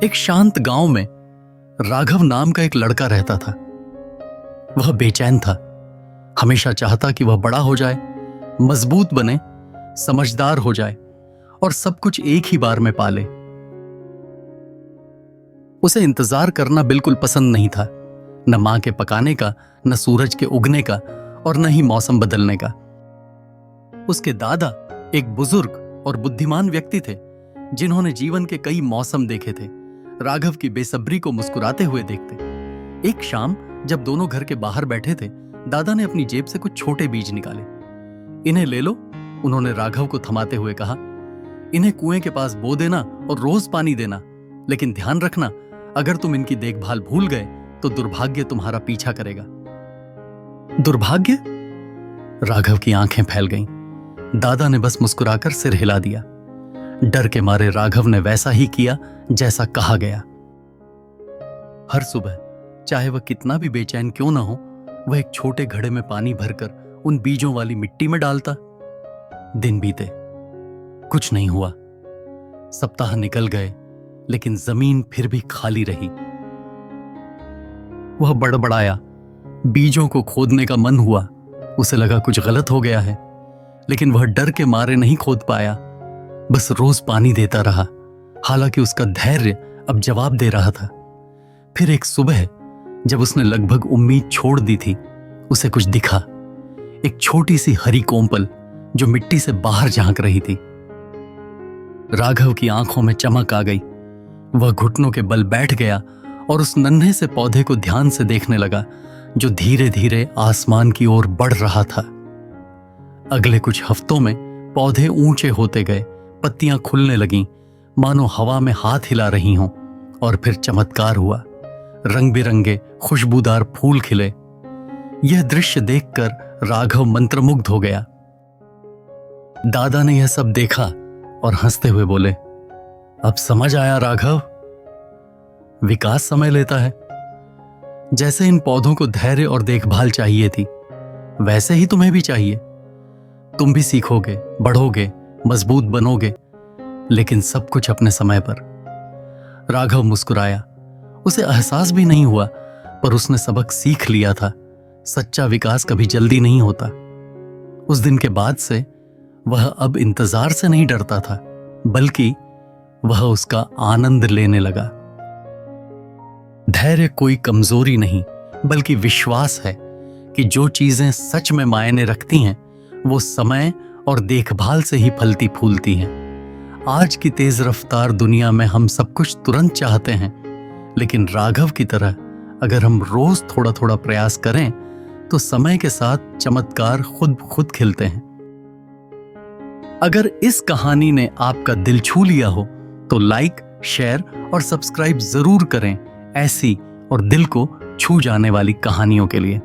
एक शांत गांव में राघव नाम का एक लड़का रहता था। वह बेचैन था, हमेशा चाहता कि वह बड़ा हो जाए, मजबूत बने, समझदार हो जाए और सब कुछ एक ही बार में पाले। उसे इंतजार करना बिल्कुल पसंद नहीं था, न मां के पकाने का, न सूरज के उगने का और न ही मौसम बदलने का। उसके दादा एक बुजुर्ग और बुद्धिमान व्यक्ति थे जिन्होंने जीवन के कई मौसम देखे थे। राघव की बेसब्री को मुस्कुराते हुए देखते। एक शाम जब दोनों घर के बाहर बैठे थे, दादा ने अपनी जेब से कुछ छोटे बीज निकाले। इन्हें ले लो, उन्होंने राघव को थमाते हुए कहा। इन्हें कुएं के पास बो देना और रोज पानी देना, लेकिन ध्यान रखना, अगर तुम इनकी देखभाल भूल गए तो दुर्भाग्य तुम्हारा पीछा करेगा। दुर्भाग्य? राघव की आंखें फैल गईं। दादा ने बस मुस्कुराकर सिर हिला दिया। डर के मारे राघव ने वैसा ही किया जैसा कहा गया। हर सुबह, चाहे वह कितना भी बेचैन क्यों ना हो, वह एक छोटे घड़े में पानी भरकर उन बीजों वाली मिट्टी में डालता। दिन बीते, कुछ नहीं हुआ। सप्ताह निकल गए, लेकिन जमीन फिर भी खाली रही। वह बड़बड़ाया, बीजों को खोदने का मन हुआ। उसे लगा कुछ गलत हो गया है, लेकिन वह डर के मारे नहीं खोद पाया, बस रोज पानी देता रहा। हालांकि उसका धैर्य अब जवाब दे रहा था। फिर एक सुबह, जब उसने लगभग उम्मीद छोड़ दी थी, उसे कुछ दिखा। एक छोटी सी हरी कोंपल जो मिट्टी से बाहर झांक रही थी। राघव की आंखों में चमक आ गई। वह घुटनों के बल बैठ गया और उस नन्हे से पौधे को ध्यान से देखने लगा, जो धीरे धीरे आसमान की ओर बढ़ रहा था। अगले कुछ हफ्तों में पौधे ऊंचे होते गए, पत्तियां खुलने लगीं, मानो हवा में हाथ हिला रही हों। और फिर चमत्कार हुआ, रंग बिरंगे खुशबूदार फूल खिले। यह दृश्य देखकर राघव मंत्रमुग्ध हो गया। दादा ने यह सब देखा और हंसते हुए बोले, अब समझ आया राघव, विकास समय लेता है। जैसे इन पौधों को धैर्य और देखभाल चाहिए थी, वैसे ही तुम्हें भी चाहिए। तुम भी सीखोगे, बढ़ोगे, मजबूत बनोगे, लेकिन सब कुछ अपने समय पर। राघव मुस्कुराया। उसे एहसास भी नहीं हुआ, पर उसने सबक सीख लिया था। सच्चा विकास कभी जल्दी नहीं होता। उस दिन के बाद से वह अब इंतजार से नहीं डरता था, बल्कि वह उसका आनंद लेने लगा। धैर्य कोई कमजोरी नहीं, बल्कि विश्वास है कि जो चीजें सच में मायने रखती हैं, वो समय और देखभाल से ही फलती फूलती हैं। आज की तेज रफ्तार दुनिया में हम सब कुछ तुरंत चाहते हैं, लेकिन राघव की तरह अगर हम रोज थोड़ा थोड़ा प्रयास करें, तो समय के साथ चमत्कार खुद खिलते हैं। अगर इस कहानी ने आपका दिल छू लिया हो, तो लाइक, शेयर और सब्सक्राइब जरूर करें ऐसी और दिल को छू जाने वाली कहानियों के लिए।